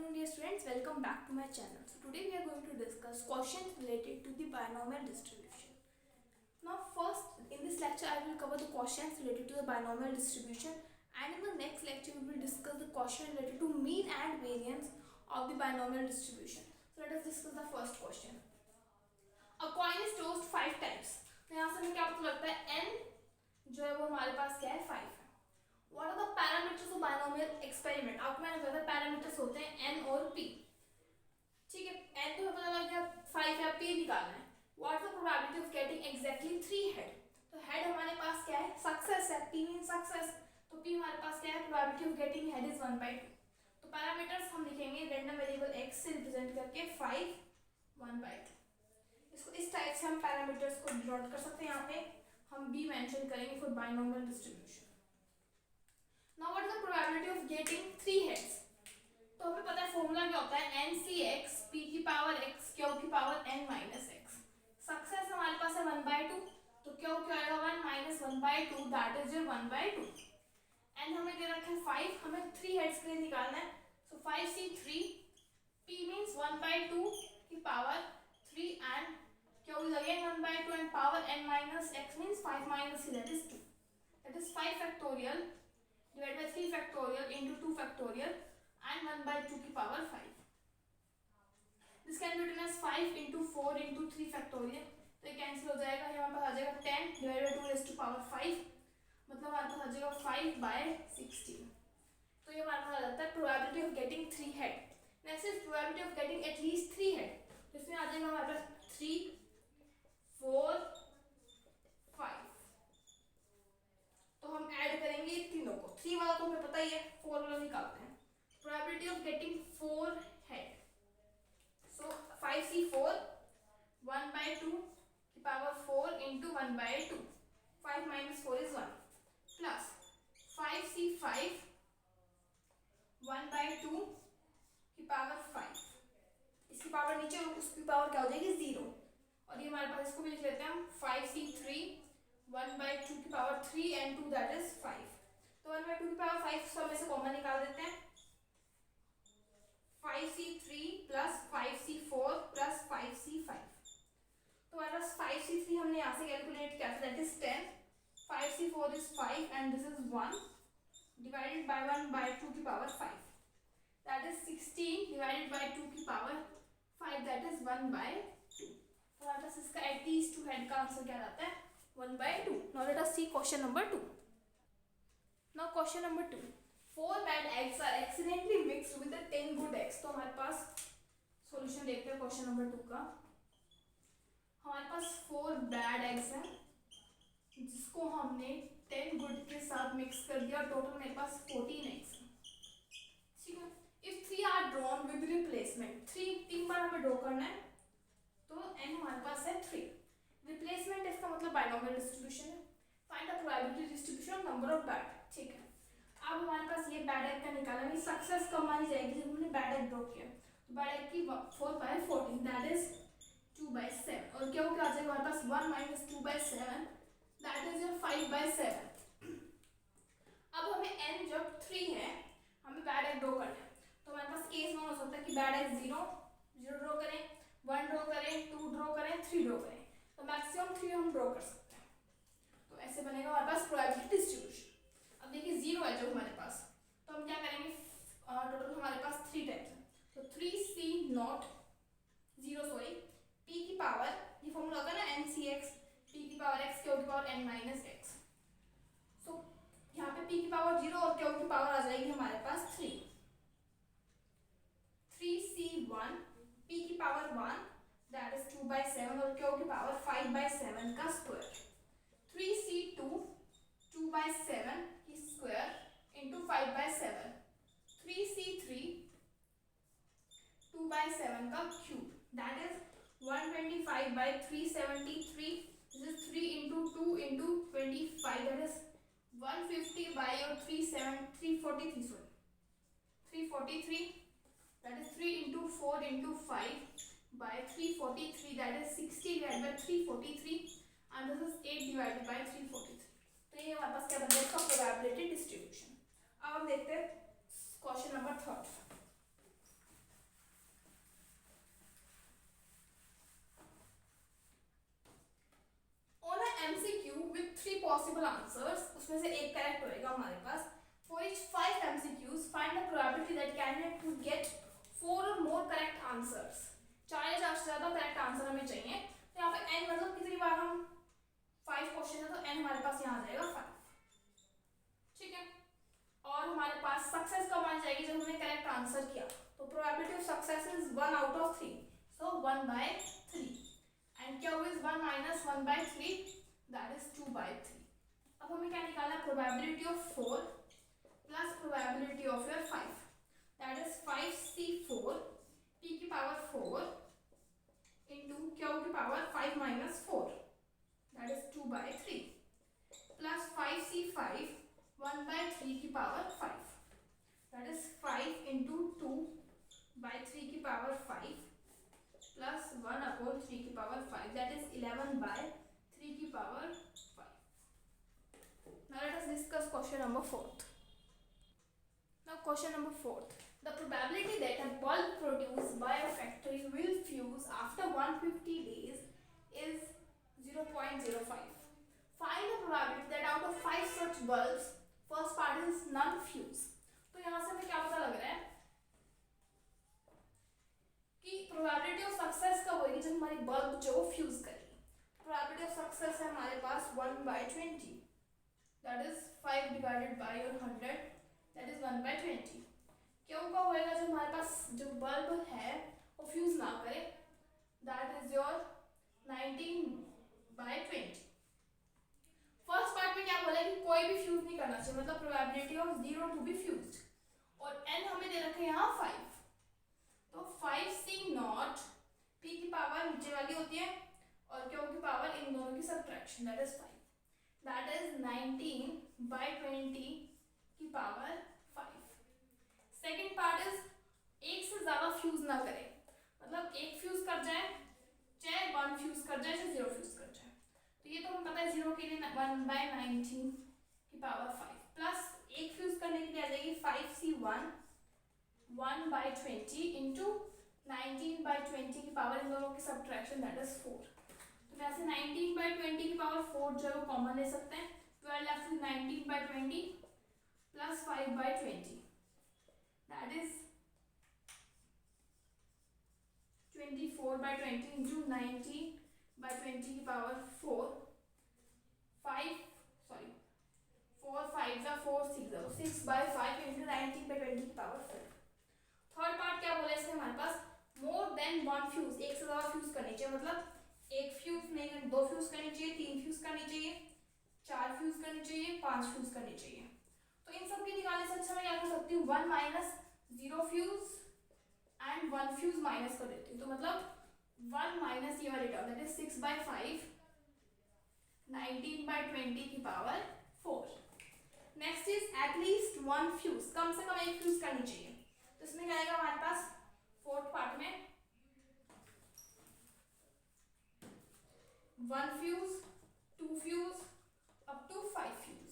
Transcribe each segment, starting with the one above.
afternoon, dear students. Welcome back to my channel. So today we are going to discuss questions related to the binomial distribution. Now first, in this lecture I will cover the questions related to the binomial distribution, and in the next lecture we will discuss the question related to mean and variance of the binomial distribution. So let us discuss the first question. A coin is tossed 5 times. तो यहाँ से हमें क्या पता लगता है, n जो है वो हमारे पास क्या है 5 है. What are the parameters of binomial experiment? आपको मैंने बताया था पैरामीटर्स होते हैं n और p. ठीक है, n तो हमें पता लग गया 5 है, p निकालना है. What is the probability of getting exactly 3 head? तो head हमारे पास क्या है, सक्सेस है, p means सक्सेस. तो p हमारे पास क्या है, probability of getting head is 1/2. तो पैरामीटर्स हम लिखेंगे रैंडम वेरिएबल x से रिप्रेजेंट करके 5 1/2. इसको इस टाइप से हम पैरामीटर्स को डिनोट कर सकते हैं. यहाँ पे हम b मेंशन करेंगे for binomial distribution. Now what is the probability of getting 3 heads? तो हमें पता है फॉर्मूला क्या होता है, NCX p की पावर x q की power n minus x. Success हमारे पास है 1/2, तो q क्या आएगा 1 minus 1/2, that is your 1/2. n हमें दे रखा है 5, हमें 3 heads के लिए निकालना है. So 5c3, p means 1/2 की power 3 and q is again 1/2 and power n minus x means 5 minus 3, that is 2. That is 5 factorial divided by 3 factorial into 2 factorial and 1/2 की power 5. This can be written as 5 into 4 into 3 factorial. तो ये cancel हो जाएगा, हमारे पास आ जाएगा 10 divided by 2 raised to power 5, मतलब हमारे पास आ जाएगा 5/16. तो ये हमारे पास आ जाता है probability of getting 3 head. Next is probability of getting at least 3 head. तो इसमें आ जाएगा हमारे पास 3 4 5. तो हम ऐड करेंगे तीनों को. 3 वाला तो हमें पता ही है, 4 वाला निकालते हैं. Probability of getting 4 head. So 5c4 1/2 की power 4 into 1/2. 5 minus 4 is 1 plus 5c5 1/2 की पावर 5. इसकी पावर नीचे और उसकी पावर क्या हो जाएगी 0. और ये हमारे पास, इसको भी लिख लेते हैं हम 5c3 1/2 की पावर 3 and 2 that is 5. तो 1/2 की पावर 5 सब में से कॉमन निकाल देते हैं. 5c3 plus 5c4 plus 5c5. तो हमारे पास 5c3 हमने यहाँ से कैलकुलेट किया था, that is 10. 5c4 is 5 and this is 1 divided by 1/2 की power 5. That is 16 divided by 2 की पावर 5, that is 1/2. तो हमारे पास इसका at least 2 head का आंसर क्या आता है 1/2. Now let us see question number 2. Now question number 2. 4 bad eggs are accidentally mixed with the 10 good eggs. तो हमारे पास सॉल्यूशन देखते हैं क्वेश्चन नंबर 2 का. हमारे पास 4 बैड एग्स हैं जिसको हमने 10 गुड के साथ मिक्स कर दिया. टोटल मेरे पास 14 एग्स हैं. ठीक है. If 3 are drawn with replacement, 3 बार हमें ड्रॉ करना है, तो n हमारे पास है 3. रिप्लेसमेंट इसका मतलब बाइनोमियल डिस्ट्रीब्यूशन है. Find the probability distribution of number of bad. ठीक है. अब हमारे पास ये बैड एग का निकाला, नहीं सक्सेस कब मानी जाएगी जब हमने बैड एग ड्रॉ किया. तो बैड एग की 4/14 दैट इज 2/7. और क्या हो, क्या आ जाएगा हमारे पास 1 minus 2/7 दैट इज योर 5/7. अब हमें n जब 3 है, हमें बैड एग ड्रॉ करना है. तो हमारे पास केस में हो सकता है कि बैड एग 0 ड्रॉ करें, 1 ड्रॉ करें, 2 ड्रॉ करें, 3 ड्रॉ करें. तो मैक्सिमम 3 हम ड्रॉ कर सकते हैं. तो ऐसे बनेगा हमारे पास प्रोबेबिलिटी डिस्ट्रीब्यूशन. अब देखिए 0 है जो हमारे पास, तो हम क्या करेंगे, टोटल हमारे पास 3 टाइप्स है. तो 3c0 p की पावर, ये फॉर्मूला होता है ना NCX, p की पावर x q की पावर n minus x. सो यहाँ पे p की पावर 0 और q की पावर आ जाएगी हमारे पास 3. 3c1 p की पावर 1 that is 2/7 और q की पावर 5/7 का स्क्वायर. 3c2 2/7 की स्क्वायर into 5/7. 3c3 2/7 का cube, that is 125/373. this is 3 into 2 into 25, that is 150/343, that is 3 into 4 into 5/343, that is 60 divided by 343 and this is 8 divided by 343. तो ये हमारे पास क्या बन जाएगा प्रोबेबिलिटी डिस्ट्रीब्यूशन. अब हम देखते हैं क्वेश्चन नंबर 3. पॉसिबल आंसर्स, उसमें से एक करेक्ट होएगा हमारे पास. For each 5 MCQs, find the probability that candidate would get 4 or more correct answers. 4 या 4 से ज़्यादा करेक्ट आंसर हमें चाहिए. तो यहाँ पे n मतलब कितनी बार हम 5 क्वेश्चन है तो n हमारे पास यहाँ आ जाएगा 5. ठीक है. और हमारे पास सक्सेस कब आ जाएगी, जब हमने करेक्ट आंसर किया. तो probability of success is 1 out of 3, so 1/3, and Q is 1 minus 1/3, that is 2/3. अब हमें क्या निकालना है, probability of 4 plus probability of your 5, that is 5C4 p की पावर 4 into q की power 5 minus 4, that is 2/3, plus 5C5 1/3 की power 5, that is 5 into 2/3 की power 5 plus 1/3 की पावर 5, that is 11/3 की power 5. Now let us discuss question number 4. Now question number 4. The probability that a bulb produced by a factory will fuse after 150 days is 0.05. Find the probability that out of 5 such bulbs, first part is none fuse. तो यहाँ से हमें क्या पता लग रहा है कि probability of success कब होगी, जब हमारी बल्ब जो फ्यूज करेगी. probability of success है हमारे पास 1/20, that is 5 divided by 100, that is 1/20. क्यों का होएगा जब हमारे पास जो बल्ब है वो फ्यूज ना करे, that is your 19/20. First part में क्या बोला कि कोई भी फ्यूज नहीं करना चाहिए, मतलब probability of 0 to be fused. और n हमें दे रखे यहाँ 5, तो 5C0 p की पावर नीचे वाली होती है और q की पावर इन दोनों की subtraction, that is 5, that is 19/20 की पावर 5. सेकेंड पार्ट इज एक से ज्यादा फ्यूज ना करे, मतलब एक फ्यूज कर जाए, चाहे 1 फ्यूज कर जाए, चाहे 0 फ्यूज कर जाए. तो ये तो हमें पता है 0 के लिए 1/19 की पावर 5 प्लस एक फ्यूज करने के लिए आ जाएगी 5C1 1/20 इंटू 19/20 की पावर इन दोनों की सब्ट्रैक्शन, दैट इज 4. तो वैसे 19/20 की पावर 4 जो है वो कॉमन ले सकते हैं. 12 left with 19/20 plus 5/20, that is 24/20 into 19/20 की पावर 4, 4 5 are 4 6/5 into 19/20 की पावर 4. थर्ड पार्ट क्या बोला इसमें हमारे पास, मोर देन 1 फ्यूज, एक से ज्यादा फ्यूज करनी चाहिए, मतलब एक फ्यूज नहीं करनी, 2 फ्यूज करनी चाहिए, 3 फ्यूज करनी चाहिए, 4 फ्यूज करनी चाहिए, 5 फ्यूज करनी चाहिए. तो इन सब की निकालने से अच्छा मैं क्या कर सकती हूँ, 1 minus 0 fuse and 1 fuse minus कर देती हूँ. तो मतलब 1 माइनस ये वाली टर्म, दैट इज 6/5 19/20 की power 4. Next is at least 1 fuse, कम से कम एक फ्यूज करनी चाहिए. तो इसमें क्या आएगा हमारे पास फोर्थ पार्ट में 1 fuse, 2 fuse up to 5 fuse.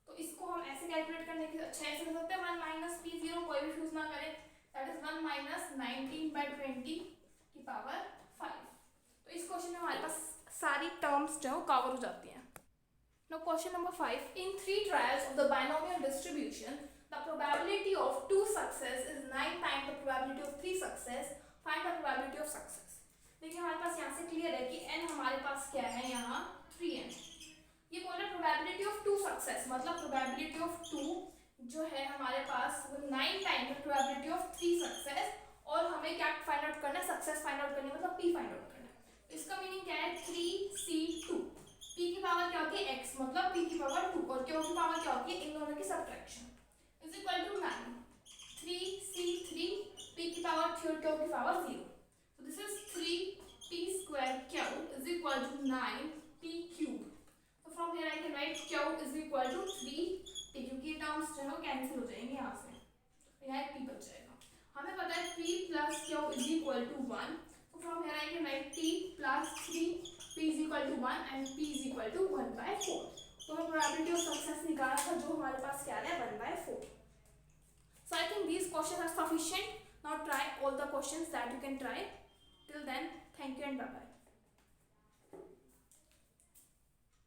तो इसको हम ऐसे कैलकुलेट करने के अच्छा ऐसे कर सकते हैं 1 माइनस P0, कोई भी फ्यूज ना करे, दैट इज 1 माइनस 19/20 की पावर 5. तो इस क्वेश्चन में हमारे पास सारी टर्म्स जो कवर हो जाती हैं. Now question number 5. In 3 trials of the binomial distribution, the probability of 2 success is 9 times the probability of 3 success. Find the probability of success. देखिए हमारे पास यहाँ से क्लियर है कि n हमारे पास क्या है, यहाँ 3n. ये बोल रहे प्रोबेबिलिटी ऑफ 2 सक्सेस, मतलब प्रोबेबिलिटी ऑफ 2 जो है हमारे पास वो 9 टाइम है प्रोबेबिलिटी ऑफ 3 सक्सेस. और हमें क्या फाइंड आउट करना है, सक्सेस फाइंड आउट करनी है, मतलब p फाइंड आउट करना है. इसका मीनिंग क्या है, 3C2, p की पावर क्या होती है x, मतलब p की पावर 2 और q की पावर क्या होती है, इन दोनों की subtraction, is equal to 9. 3C3 p की पावर 3 और q की power 0. So this is 3p square q is equal to 9p cube. So from here I can write q is equal to 3p, क्योंकि terms जो है cancel हो जाएंगे यहाँ से, यहाँ एक p बच जाएगा. हमें पता है p plus q is equal to 1. So from here I can write p plus 3p is equal to 1 and p is equal to 1/4. तो हमें probability of success निकाला था जो हमारे पास क्या है 1/4. So I think these questions are sufficient. Now try all the questions that you can try. Till then, thank you and bye bye.